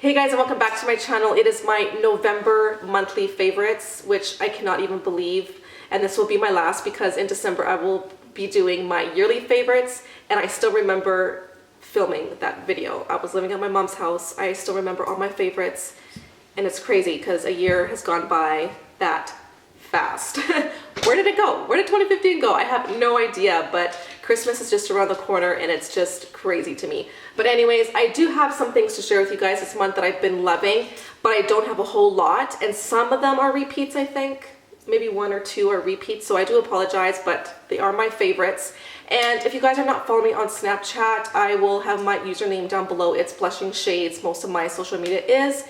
Hey guys, and welcome back to my channel. It is my November monthly favorites, which I cannot even believe. And this will be my last because in December I will be doing my yearly favorites. And I still remember filming that video. I was living at my mom's house. I still remember all my favorites. And it's crazy because a year has gone by that fast. Where did it go? Where did 2015 go? I have no idea, but Christmas is just around the corner and it's just crazy to me. But anyways, I do have some things to share with you guys this month that I've been loving, but I don't have a whole lot, and some of them are repeats, I think. Maybe one or two are repeats, so I do apologize, but they are my favorites. And if you guys are not following me on Snapchat, I will have my username down below. It's Blushing Shades. Most of my social media is.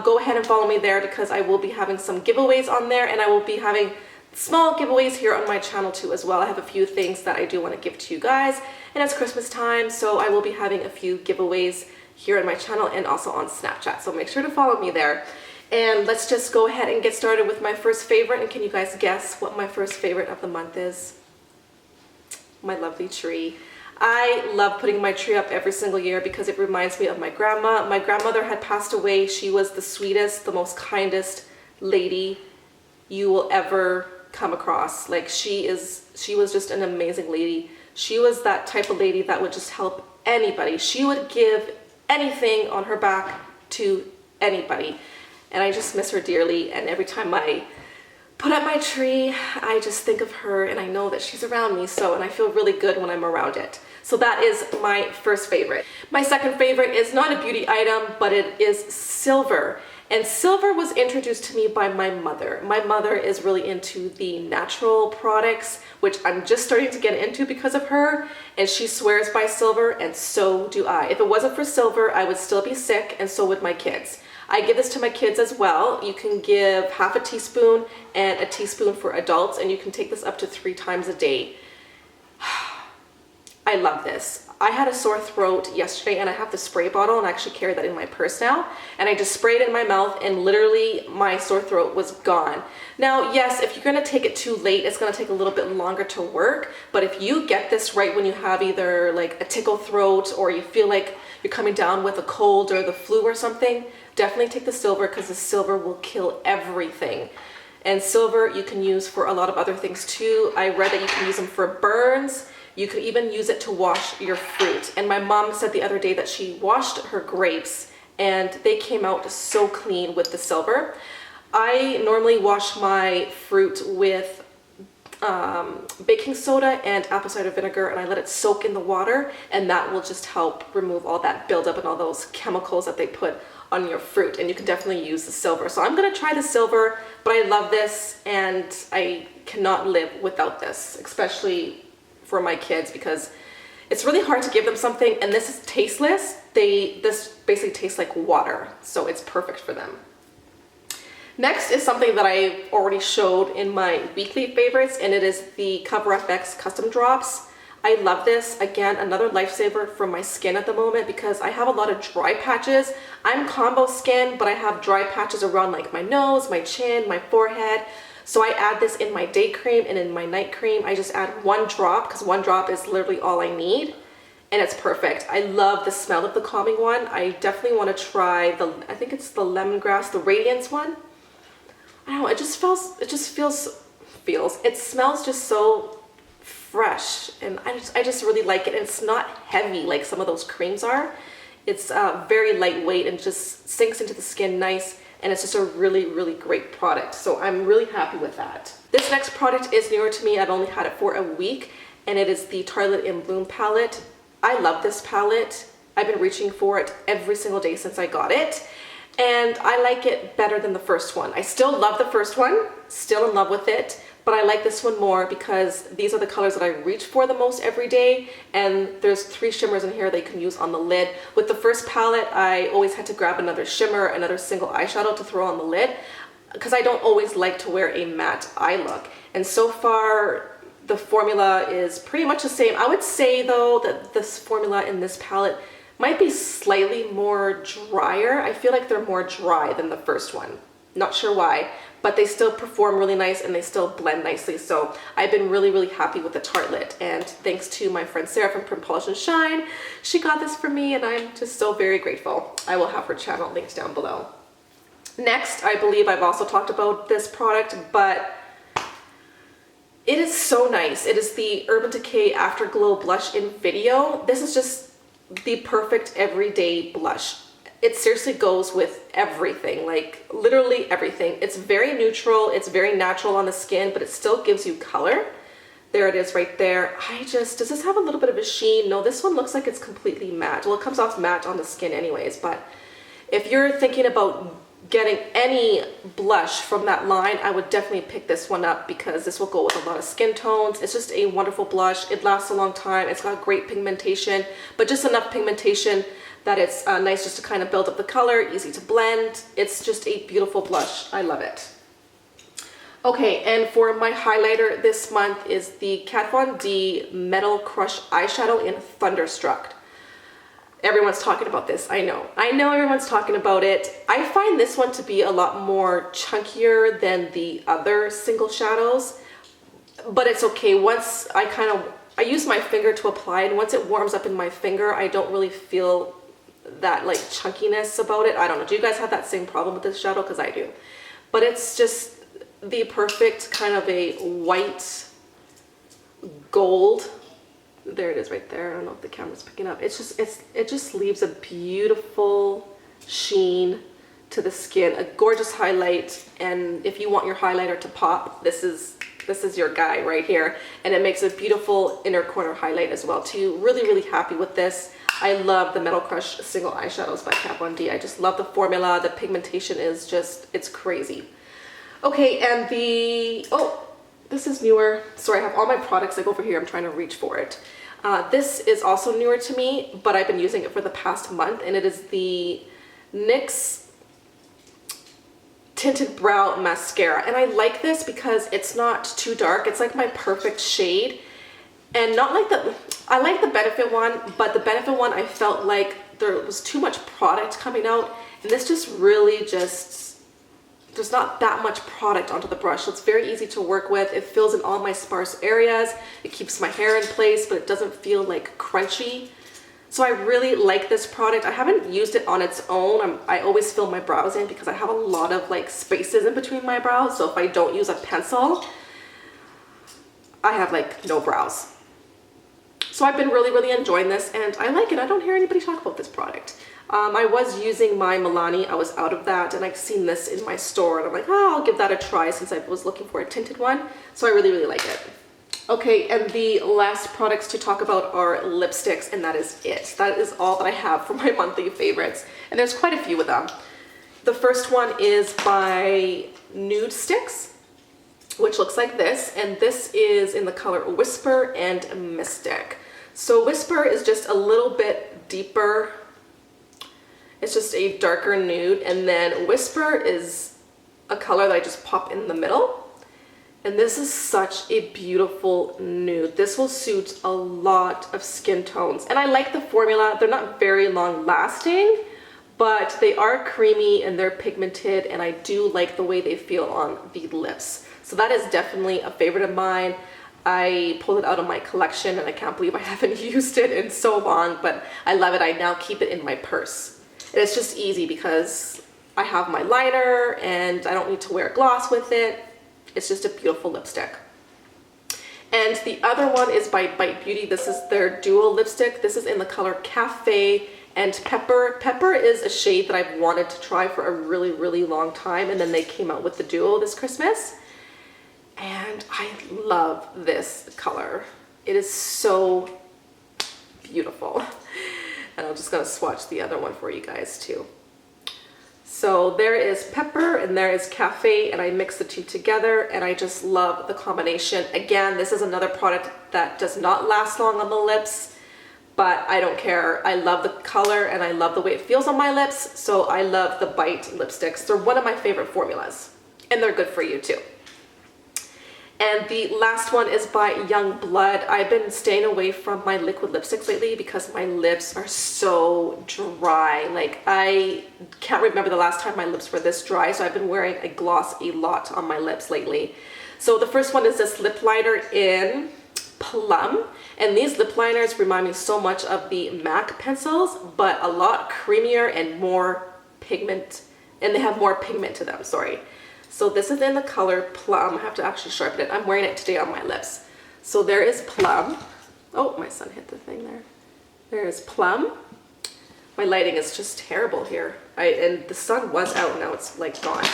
Go ahead and follow me there because I will be having some giveaways on there, and I will be having small giveaways here on my channel too as well. I have a few things that I do want to give to you guys, and it's Christmas time, so I will be having a few giveaways here on my channel and also on Snapchat, so make sure to follow me there. And let's just go ahead and get started with my first favorite. And can you guys guess what my first favorite of the month is? My lovely tree. I love putting my tree up every single year because it reminds me of my grandma. My grandmother had passed away. She was the sweetest, the most kindest lady you will ever come across. Like she was just an amazing lady. She was that type of lady that would just help anybody. She would give anything on her back to anybody. And I just miss her dearly. And every time I put up my tree, I just think of her and I know that she's around me. And I feel really good when I'm around it. So that is my first favorite. My second favorite is not a beauty item, but it is silver. And silver was introduced to me by my mother. My mother is really into the natural products, which I'm just starting to get into because of her. And she swears by silver, and so do I. If it wasn't for silver, I would still be sick, and so would my kids. I give this to my kids as well. You can give half a teaspoon and a teaspoon for adults, and you can take this up to 3 times a day. I love this. I had a sore throat yesterday and I have the spray bottle, and I actually carry that in my purse now. And I just sprayed it in my mouth and literally my sore throat was gone. Now, yes, if you're gonna take it too late, it's gonna take a little bit longer to work. But if you get this right when you have either like a tickle throat or you feel like you're coming down with a cold or the flu or something, definitely take the silver because the silver will kill everything. And silver you can use for a lot of other things too. I read that you can use them for burns. You could even use it to wash your fruit. And my mom said the other day that she washed her grapes and they came out so clean with the silver. I normally wash my fruit with baking soda and apple cider vinegar, and I let it soak in the water, and that will just help remove all that buildup and all those chemicals that they put on your fruit. And you can definitely use the silver. So I'm gonna try the silver, but I love this and I cannot live without this, especially for my kids, because it's really hard to give them something, and this is tasteless. This basically tastes like water, so it's perfect for them. Next is something that I already showed in my weekly favorites, and it is the Cover FX Custom Drops. I love this. Again, another lifesaver for my skin at the moment because I have a lot of dry patches. I'm combo skin, but I have dry patches around like my nose, my chin, my forehead. So I add this in my day cream and in my night cream. I just add 1 drop because 1 drop is literally all I need, and it's perfect. I love the smell of the calming one. I definitely want to try I think it's the lemongrass, the radiance one. I don't know, it smells just so fresh, and I just really like it. And it's not heavy like some of those creams are. It's very lightweight and just sinks into the skin nice. And it's just a really, really great product. So I'm really happy with that. This next product is newer to me. I've only had it for a week, and it is the Tarte in Bloom palette. I love this palette. I've been reaching for it every single day since I got it. And I like it better than the first one. I still love the first one, still in love with it, but I like this one more because these are the colors that I reach for the most every day, and there's 3 shimmers in here that you can use on the lid. With the first palette, I always had to grab another shimmer, another single eyeshadow to throw on the lid because I don't always like to wear a matte eye look. And so far, the formula is pretty much the same. I would say though that this formula in this palette might be slightly more drier. I feel like they're more dry than the first one. Not sure why, but they still perform really nice and they still blend nicely. So I've been really, really happy with the Tartelette. And thanks to my friend Sarah from Print Polish and Shine, she got this for me and I'm just so very grateful. I will have her channel linked down below. Next, I believe I've also talked about this product, but it is so nice. It is the Urban Decay Afterglow Blush in Video. This is just the perfect everyday blush. It seriously goes with everything, like literally everything. It's very neutral, it's very natural on the skin, but it still gives you color. There it is right there. Does this have a little bit of a sheen? No, this one looks like it's completely matte. Well, it comes off matte on the skin anyways, but if you're thinking about getting any blush from that line, I would definitely pick this one up because this will go with a lot of skin tones. It's just a wonderful blush. It lasts a long time. It's got great pigmentation, but just enough pigmentation that it's nice just to kind of build up the color, easy to blend. It's just a beautiful blush. I love it. Okay, and for my highlighter this month is the Kat Von D Metal Crush Eyeshadow in Thunderstruck. Everyone's talking about this, I know everyone's talking about it. I find this one to be a lot more chunkier than the other single shadows, but it's okay. Once I use my finger to apply, and once it warms up in my finger, I don't really feel that like chunkiness about it. I don't know, do you guys have that same problem with this shadow? Because I do. But it's just the perfect kind of a white gold. There it is right there. I don't know if the camera's picking up. It just leaves a beautiful sheen to the skin, a gorgeous highlight. And if you want your highlighter to pop, this is your guy right here. And it makes a beautiful inner corner highlight as well too. Really, really happy with this. I love the Metal Crush single eyeshadows by Kat Von D. I just love the formula. The pigmentation is just, it's crazy. Okay, and this is newer. Sorry, I have all my products like over here. I'm trying to reach for it. This is also newer to me, but I've been using it for the past month, and it is the NYX Tinted Brow Mascara. And I like this because it's not too dark. It's like my perfect shade. And not like I like the Benefit one, but the Benefit one I felt like there was too much product coming out, and this just really there's not that much product onto the brush, so it's very easy to work with. It fills in all my sparse areas. It keeps my hair in place, but it doesn't feel like crunchy. So I really like this product. I haven't used it on its own. I always fill my brows in because I have a lot of like spaces in between my brows. So if I don't use a pencil, I have like no brows. So I've been really, really enjoying this and I like it. I don't hear anybody talk about this product. I was using my Milani. I was out of that and I've seen this in my store and I'm like, oh, I'll give that a try since I was looking for a tinted one. So I really, really like it. Okay, and the last products to talk about are lipsticks, and that is it. That is all that I have for my monthly favorites. And there's quite a few of them. The first one is by Nudestix, which looks like this. And this is in the color Whisper and Mystic. So Whisper is just a little bit deeper. It's just a darker nude, and then Whisper is a color that I just pop in the middle. And this is such a beautiful nude. This will suit a lot of skin tones. And I like the formula. They're not very long lasting, but they are creamy and they're pigmented, and I do like the way they feel on the lips. So that is definitely a favorite of mine. I pulled it out of my collection and I can't believe I haven't used it in so long, but I love it. I now keep it in my purse. And it's just easy because I have my liner and I don't need to wear gloss with it. It's just a beautiful lipstick. And the other one is by Bite Beauty. This is their dual lipstick. This is in the color Café and Pepper. Pepper is a shade that I've wanted to try for a really, really long time, and then they came out with the duo this Christmas. And I love this color. It is so beautiful. And I'm just gonna swatch the other one for you guys too. So there is Pepper and there is Café, and I mix the two together and I just love the combination. Again, this is another product that does not last long on the lips, but I don't care. I love the color and I love the way it feels on my lips, so I love the Bite lipsticks. They're one of my favorite formulas and they're good for you too. And the last one is by Young Blood. I've been staying away from my liquid lipsticks lately because my lips are so dry. Like, I can't remember the last time my lips were this dry, so I've been wearing a gloss a lot on my lips lately. So the first one is this lip liner in Plum, and these lip liners remind me so much of the MAC pencils, but a lot creamier and more pigment, and they have more pigment to them, sorry. So this is in the color Plum. I have to actually sharpen it. I'm wearing it today on my lips. So there is Plum. Oh, my son hit the thing there. There is Plum. My lighting is just terrible here. And the sun was out, now it's like gone.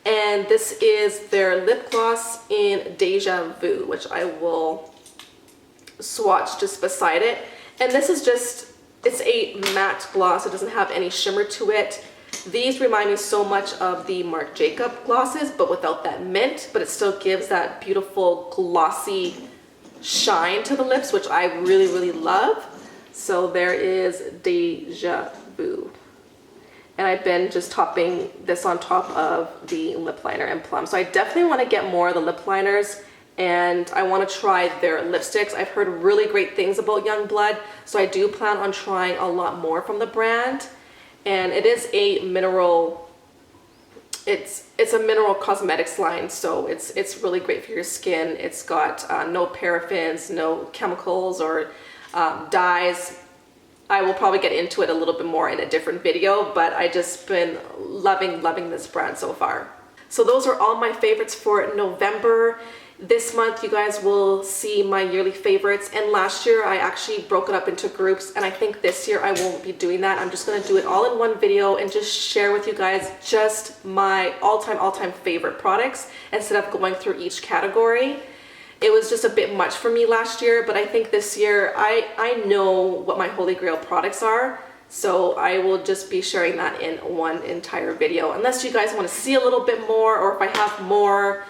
And this is their lip gloss in Deja Vu, which I will swatch just beside it. And this is just, it's a matte gloss. It doesn't have any shimmer to it. These remind me so much of the Marc Jacob glosses, but without that mint, but it still gives that beautiful glossy shine to the lips, which I really, really love. So there is Deja Vu. And I've been just topping this on top of the lip liner in Plum. So I definitely want to get more of the lip liners, and I want to try their lipsticks. I've heard really great things about Young Blood, so I do plan on trying a lot more from the brand. And it is a mineral, it's a mineral cosmetics line, so it's really great for your skin. It's got no paraffins, no chemicals or dyes. I will probably get into it a little bit more in a different video, but I just been loving this brand so far. So those are all my favorites for November. This month you guys will see my yearly favorites, and last year I actually broke it up into groups, and I think this year I won't be doing that. I'm just going to do it all in one video and just share with you guys just my all-time favorite products instead of going through each category. It was just a bit much for me last year, but I think this year I know what my holy grail products are, so I will just be sharing that in one entire video. Unless you guys want to see a little bit more, or if I have more,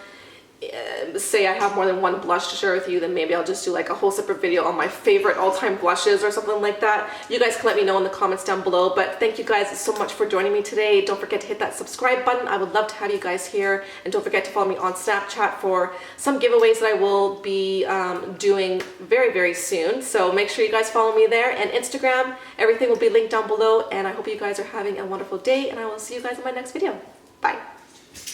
say I have more than one blush to share with you, then maybe I'll just do like a whole separate video on my favorite all-time blushes or something like that. You guys can let me know in the comments down below, but thank you guys so much for joining me today. Don't forget to hit that subscribe button. I would love to have you guys here, and don't forget to follow me on Snapchat for some giveaways that I will be doing very soon. So make sure you guys follow me there, and Instagram. Everything will be linked down below, and I hope you guys are having a wonderful day, and I will see you guys in my next video. Bye.